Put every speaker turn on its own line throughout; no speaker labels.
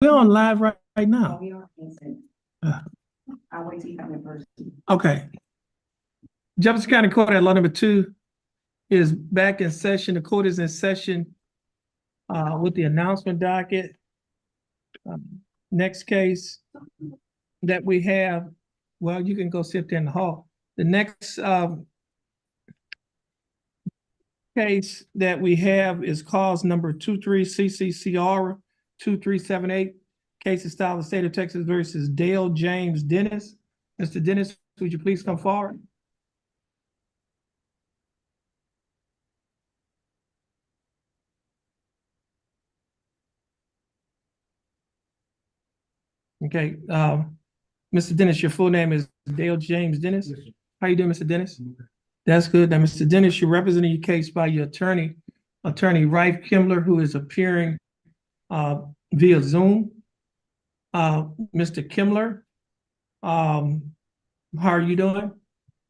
We're on live right now. Uh,
I'll wait till you come in person.
Okay. Jefferson County Court at law number 2 is back in session. The court is in session with the announcement docket. Next case that we have, well, you can go sit there in the hall. The next case that we have is cause number 23CCCR 2378. Case is styled the state of Texas versus Dale James Dennis. Mr. Dennis, would you please come forward? Okay, Mr. Dennis, your full name is Dale James Dennis? Yes, sir. How you doing, Mr. Dennis? Okay. That's good. Now, Mr. Dennis, you're representing your case by your attorney, Rife Kimler, who is appearing via Zoom. Mr. Kimler, how are you doing?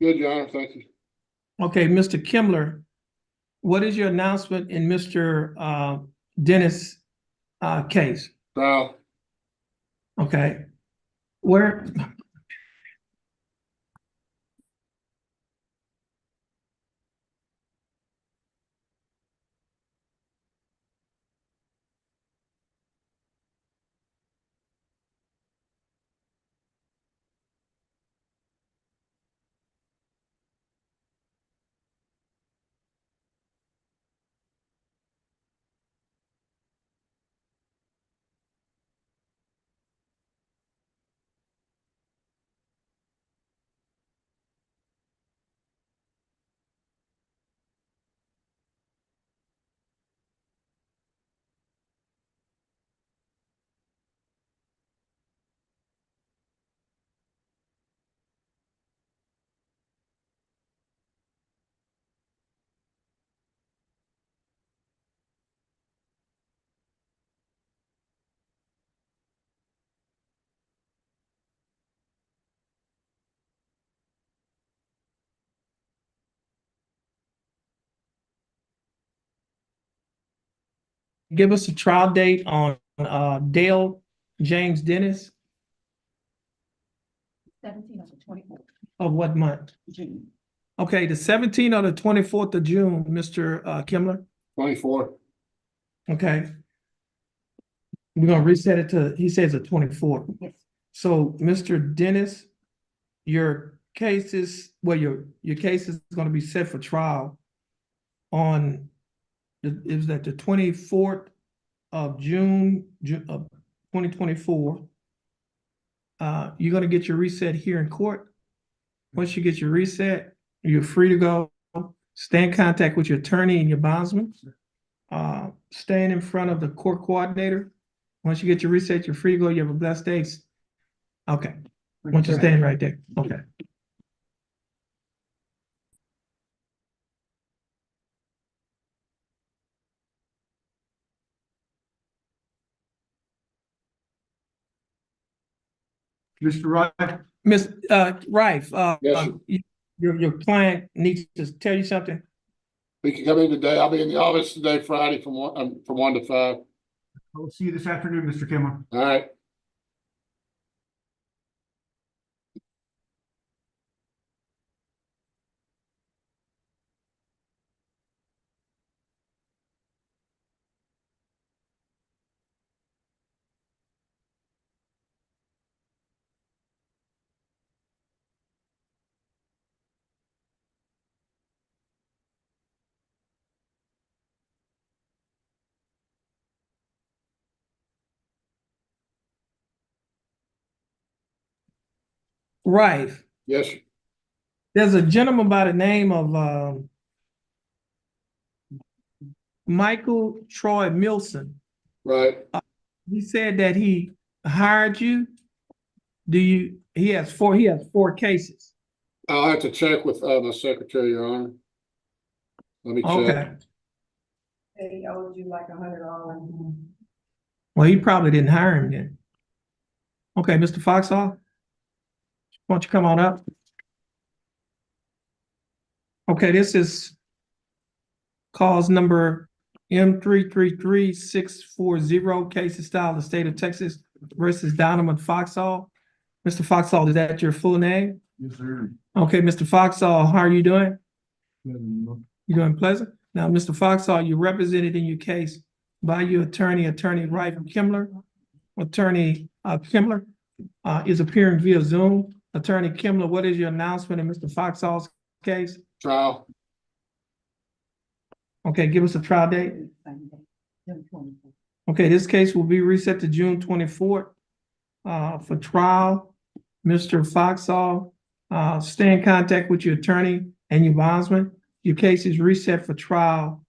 Good, Your Honor, thank you.
Okay, Mr. Kimler, what is your announcement in Mr. Dennis' case?
Trial.
Okay, where? Give us a trial date on Dale James Dennis
17 of the 24th
of what month?
June.
Okay, the 17th or the 24th of June, Mr. Kimler.
24.
Okay. We're gonna reset it to, he says the 24th.
Yes.
So, Mr. Dennis, your case is, well, your case is gonna be set for trial on it was at the 24th of June of 2024. You're gonna get your reset here in court. Once you get your reset, you're free to go. Stay in contact with your attorney and your bondsman. Stand in front of the court coordinator. Once you get your reset, you're free to go. You have a blessed day. Okay. Once you stand right there. Okay.
Mr. Wright?
Miss Rife,
Yes, sir.
your client needs to tell you something.
We can come in today. I'll be in the office today, Friday, from 1 to 5.
I'll see you this afternoon, Mr. Kimmer.
All right.
Rife,
Yes, sir.
there's a gentleman by the name of Michael Troy Milson.
Right.
He said that he hired you. He has four cases.
I'll have to check with my secretary, Your Honor. Let me check.
Okay.
They owed you like $100.
Well, he probably didn't hire him then. Okay, Mr. Foxall, why don't you come on up? Okay, this is cause number M333640, case is styled the state of Texas versus Donovan Foxall. Mr. Foxall, is that your full name?
Yes, sir.
Okay, Mr. Foxall, how are you doing? You doing pleasant? Now, Mr. Foxall, you're represented in your case by your attorney, Attorney Wright Kimler. Attorney Kimler is appearing via Zoom. Attorney Kimler, what is your announcement in Mr. Foxall's case?
Trial.
Okay, give us a trial date. Okay, this case will be reset to June 24th for trial. Mr. Foxall, stay in contact with your attorney and your bondsman. Your case is reset for trial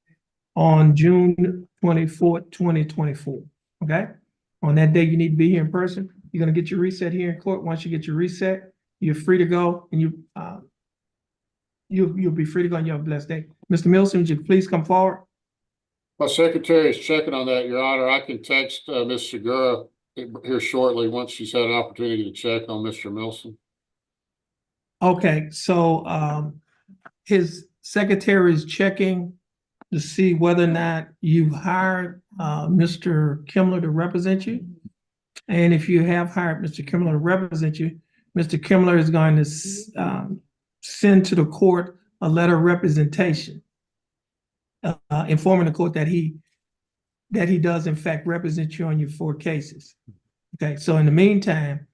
on June 24th, 2024. Okay? On that day, you need to be here in person. You're gonna get your reset here in court. Once you get your reset, you're free to go, and you'll be free to go, and you have a blessed day. Mr. Milson, would you please come forward?
My secretary is checking on that, Your Honor. I can text Ms. Segura here shortly, once she's had an opportunity to check on Mr. Milson.
Okay, so his secretary is checking to see whether or not you've hired Mr. Kimler to represent you. And if you have hired Mr. Kimler to represent you, Mr. Kimler is going to send to the court a letter of representation, informing the court that he does in fact represent you on your 4 cases. Okay, so in the meantime,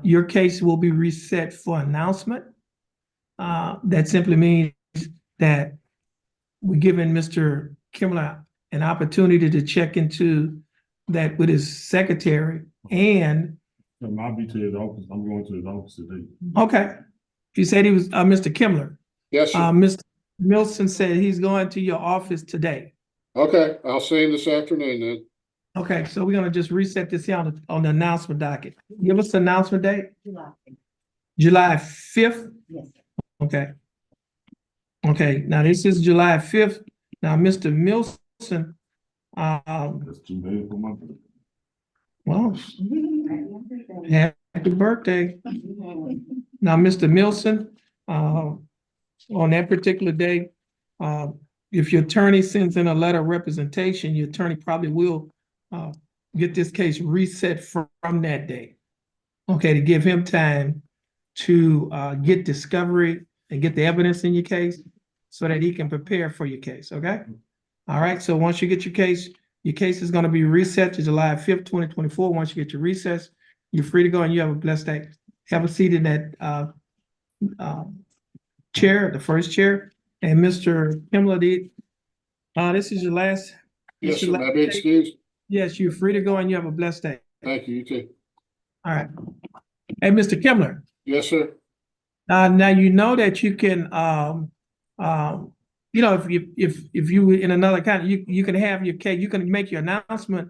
your case will be reset for announcement. That simply means that we're giving Mr. Kimler an opportunity to check into that with his secretary, and
I'll be to his office. I'm going to his office today.
okay. You said he was Mr. Kimler.
Yes, sir.
Mr. Milson said he's going to your office today.
Okay, I'll see him this afternoon then.
Okay, so we're gonna just reset this here on the announcement docket. Give us the announcement date. July 5th.
Yes.
Okay. Okay, now this is July 5th. Now, Mr. Milson,
That's too bad for my birthday.
well, happy birthday. Now, Mr. Milson, on that particular day, if your attorney sends in a letter of representation, your attorney probably will get this case reset from that day. Okay, to give him time to get discovery and get the evidence in your case so that he can prepare for your case, okay? All right, so once you get your case is gonna be reset to July 5th, 2024. Once you get your recess, you're free to go and you have a blessed day. Have a seat in that chair, the first chair. And Mr. Kimler, this is your last.
Yes, sir.
your
May I
last
be
day.
excused?
Yes, you're free to go and you have a blessed day.
Thank you, you too.
All right. Hey, Mr. Kimler,
Yes, sir.
now you know that you can, you know, if you were in another county, you can have your case, you can make your announcement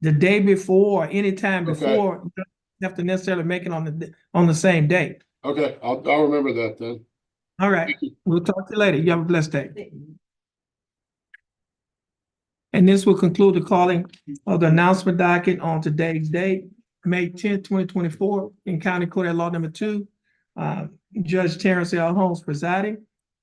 the day before, or anytime
Okay.
before. You don't have to necessarily make it on the same day.
Okay, I'll remember that then.
All right,
Thank you.
we'll talk to you later. You have a blessed day. And this will conclude the calling of the announcement docket on today's date, May 10th, 2024, in County Court at Law Number 2. Judge Terrence L. Holmes presiding.